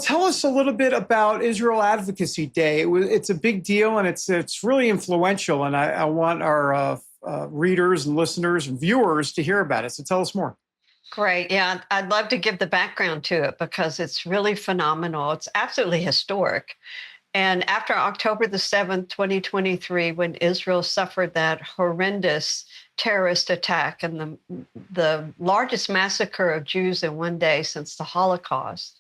tell us a little bit about Israel Advocacy Day. It's a big deal, and it's really influential, and I want our readers and listeners and viewers to hear about it. So tell us more. Great. Yeah, I'd love to give the background to it because it's really phenomenal. It's absolutely historic. And after October the 7th, 2023, when Israel suffered that horrendous terrorist attack and the largest massacre of Jews in one day since the Holocaust,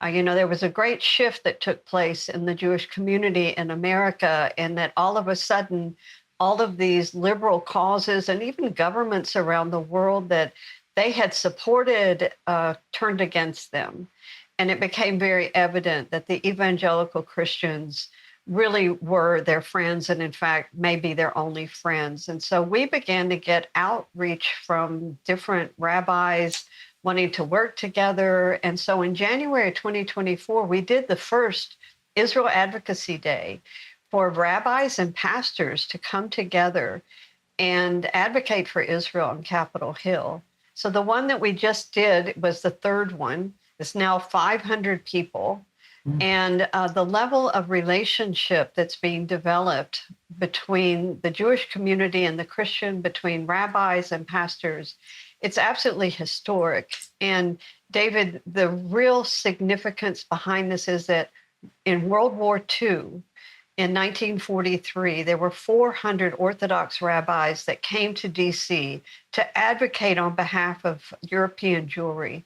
there was a great shift that took place in the Jewish community in America, and that all of a sudden, all of these liberal causes and even governments around the world that they had supported turned against them. And it became very evident that the evangelical Christians really were their friends, and in fact, maybe their only friends. And so we began to get outreach from different rabbis wanting to work together. And so in January 2024, we did the first Israel Advocacy Day for rabbis and pastors to come together and advocate for Israel on Capitol Hill. So the one that we just did was the third one. It's now 500 people. And the level of relationship that's being developed between the Jewish community and the Christian, between rabbis and pastors, it's absolutely historic. And David, the real significance behind this is that in World War II, in 1943, there were 400 Orthodox rabbis that came to DC to advocate on behalf of European Jewry.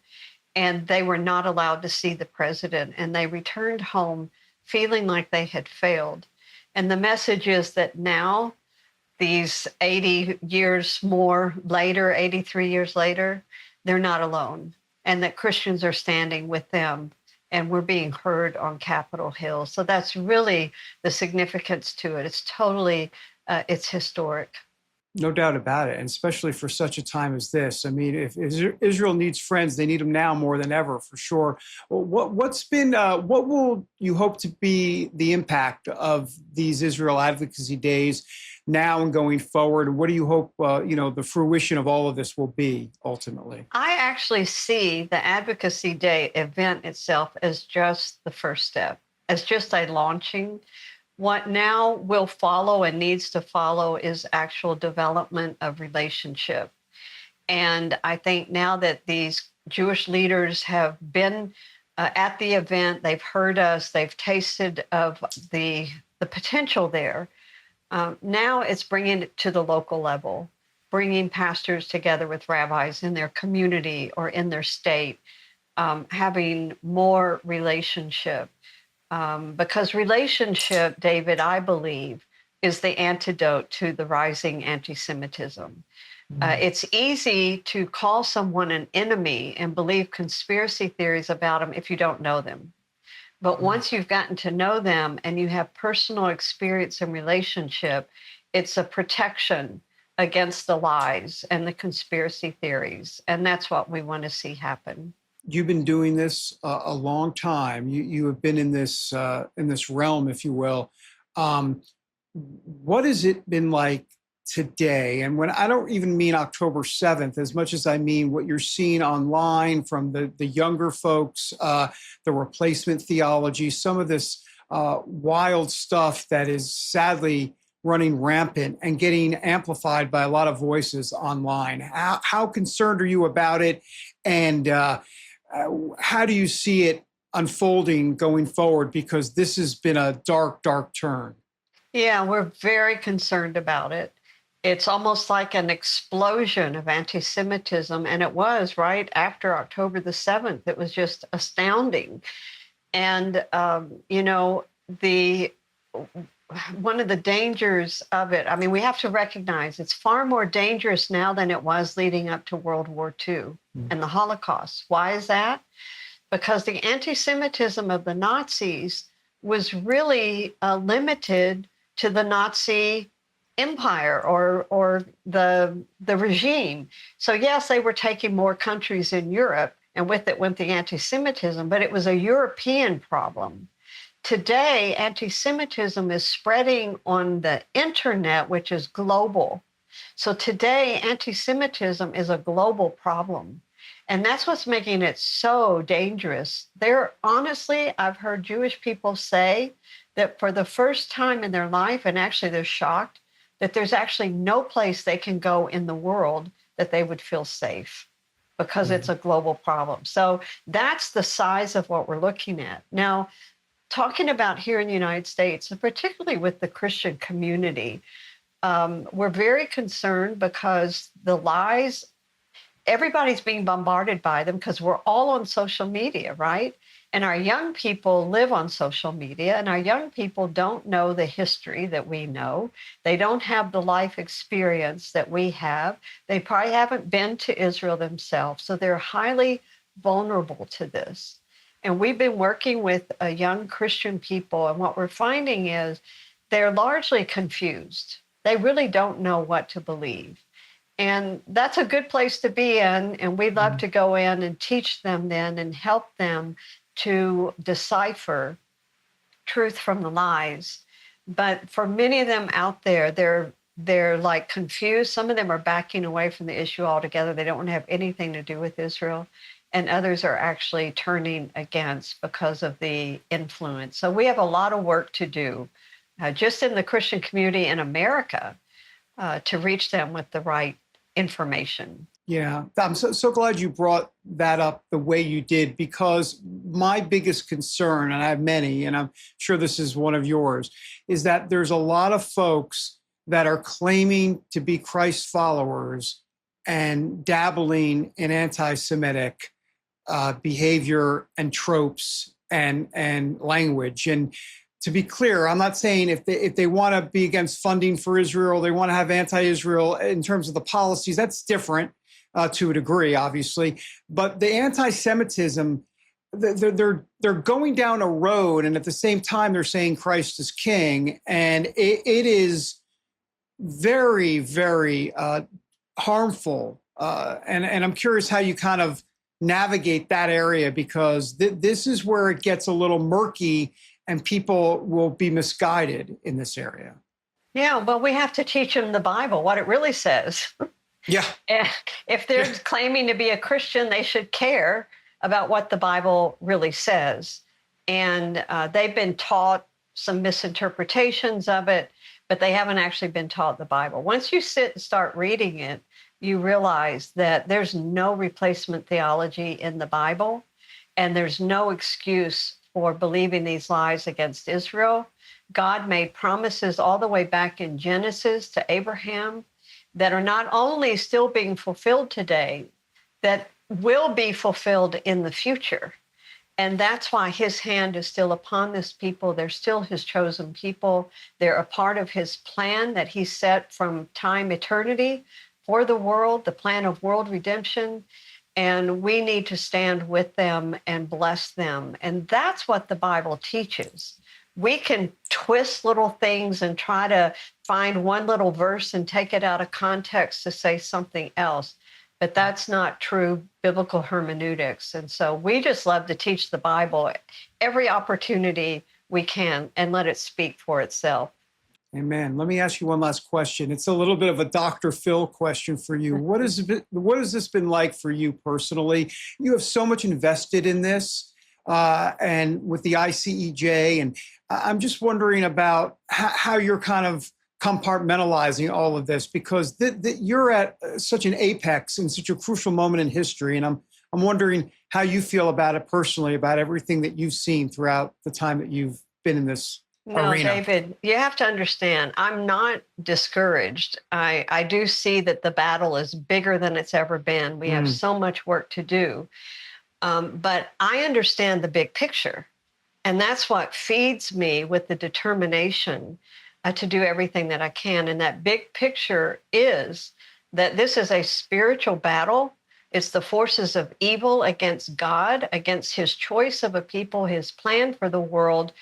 And they were not allowed to see the president. And they returned home feeling like they had failed. And the message is that now, these 80 years more later, 83 years later, they're not alone. And that Christians are standing with them. And we're being heard on Capitol Hill. So that's really the significance to it. It's totally, it's historic. No doubt about it, and especially for such a time as this. I mean, if Israel needs friends, they need them now more than ever, for sure. What will you hope to be the impact of these Israel Advocacy Days now and going forward? What do you hope, the fruition of all of this will be ultimately? I actually see the Advocacy Day event itself as just the first step, as just a launching. What now will follow and needs to follow is actual development of relationship. And I think now that these Jewish leaders have been at the event, they've heard us, they've tasted of the potential there. Now it's bringing it to the local level, bringing pastors together with rabbis in their community or in their state, having more relationship. Because relationship, David, I believe, is the antidote to the rising anti-Semitism. It's easy to call someone an enemy and believe conspiracy theories about them if you don't know them. But once you've gotten to know them and you have personal experience and relationship, it's a protection against the lies and the conspiracy theories. And that's what we want to see happen. You've been doing this a long time. You have been in this realm, if you will. What has it been like today? And when I don't even mean October 7th, as much as I mean what you're seeing online from the younger folks, the replacement theology, some of this wild stuff that is sadly running rampant and getting amplified by a lot of voices online. How concerned are you about it? And how do you see it unfolding going forward? Because this has been a dark, dark turn. Yeah, we're very concerned about it. It's almost like an explosion of anti-Semitism. And it was right after October the 7th. It was just astounding. And, one of the dangers of it, I mean, we have to recognize it's far more dangerous now than it was leading up to World War II and the Holocaust. Why is that? Because the anti-Semitism of the Nazis was really limited to the Nazi empire or the regime. So yes, they were taking more countries in Europe, and with it went the anti-Semitism, but it was a European problem. Today, anti-Semitism is spreading on the internet, which is global. So today, anti-Semitism is a global problem. And that's what's making it so dangerous. Honestly, I've heard Jewish people say that for the first time in their life, and actually they're shocked, that there's actually no place they can go in the world that they would feel safe because it's a global problem. So that's the size of what we're looking at. Now, talking about here in the United States, and particularly with the Christian community, we're very concerned because the lies, everybody's being bombarded by them because we're all on social media, right? And our young people live on social media, and our young people don't know the history that we know. They don't have the life experience that we have. They probably haven't been to Israel themselves, so they're highly vulnerable to this. And we've been working with young Christian people, and what we're finding is they're largely confused. They really don't know what to believe. And that's a good place to be in. And we'd love to go in and teach them then and help them to decipher truth from the lies. But for many of them out there, they're like confused. Some of them are backing away from the issue altogether. They don't want to have anything to do with Israel. And others are actually turning against because of the influence. So we have a lot of work to do just in the Christian community in America to reach them with the right information. Yeah, I'm so glad you brought that up the way you did, because my biggest concern, and I have many, and I'm sure this is one of yours, is that there's a lot of folks that are claiming to be Christ followers and dabbling in anti-Semitic behavior and tropes and language. And to be clear, I'm not saying if they want to be against funding for Israel, they want to have anti-Israel in terms of the policies, that's different to a degree, obviously. But the anti-Semitism, they're going down a road, and at the same time, they're saying Christ is king. And it is very, very harmful. And I'm curious how you kind of navigate that area, because this is where it gets a little murky and people will be misguided in this area. Yeah, well, we have to teach them the Bible, what it really says. Yeah. And if they're claiming to be a Christian, they should care about what the Bible really says. And they've been taught some misinterpretations of it, but they haven't actually been taught the Bible. Once you sit and start reading it, you realize that there's no replacement theology in the Bible, and there's no excuse for believing these lies against Israel. God made promises all the way back in Genesis to Abraham that are not only still being fulfilled today, that will be fulfilled in the future. And that's why his hand is still upon this people. They're still his chosen people. They're a part of his plan that he set from time eternity for the world, the plan of world redemption. And we need to stand with them and bless them. And that's what the Bible teaches. We can twist little things and try to find one little verse and take it out of context to say something else. But that's not true biblical hermeneutics. And so we just love to teach the Bible every opportunity we can and let it speak for itself. Amen. Let me ask you one last question. It's a little bit of a Dr. Phil question for you. What has this been like for you personally? You have so much invested in this and with the ICEJ, and I'm just wondering about how you're kind of compartmentalizing all of this, because you're at such an apex in such a crucial moment in history, and I'm wondering how you feel about it personally, about everything that you've seen throughout the time that you've been in this arena. David, you have to understand, I'm not discouraged. I do see that the battle is bigger than it's ever been. We have so much work to do. But I understand the big picture. And that's what feeds me with the determination to do everything that I can. And that big picture is that this is a spiritual battle. It's the forces of evil against God, against his choice of a people, his plan for the world.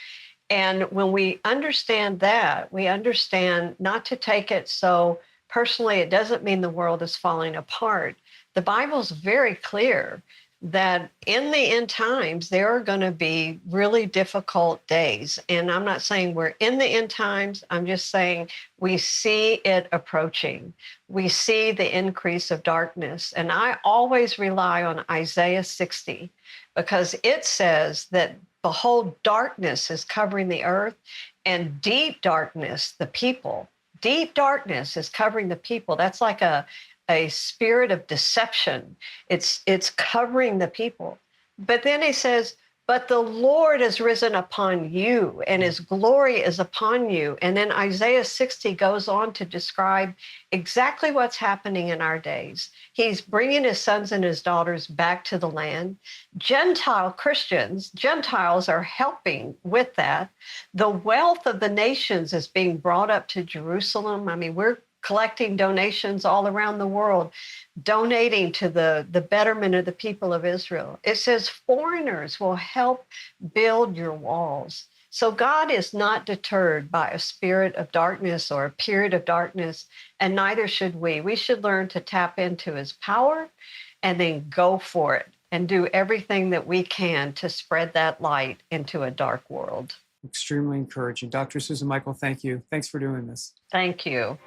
And when we understand that, we understand not to take it so personally. It doesn't mean the world is falling apart. The Bible's very clear that in the end times, there are going to be really difficult days. And I'm not saying we're in the end times. I'm just saying we see it approaching. We see the increase of darkness. And I always rely on Isaiah 60 because it says that behold, darkness is covering the earth and deep darkness, the people. Deep darkness is covering the people. That's like a spirit of deception. It's covering the people. But then he says, but the Lord has risen upon you and his glory is upon you. And then Isaiah 60 goes on to describe exactly what's happening in our days. He's bringing his sons and his daughters back to the land. Gentile Christians, Gentiles are helping with that. The wealth of the nations is being brought up to Jerusalem. I mean, we're collecting donations all around the world, donating to the betterment of the people of Israel. It says foreigners will help build your walls. So God is not deterred by a spirit of darkness or a period of darkness, and neither should we. We should learn to tap into his power and then go for it and do everything that we can to spread that light into a dark world. Extremely encouraging. Dr. Susan Michael, thank you. Thanks for doing this. Thank you.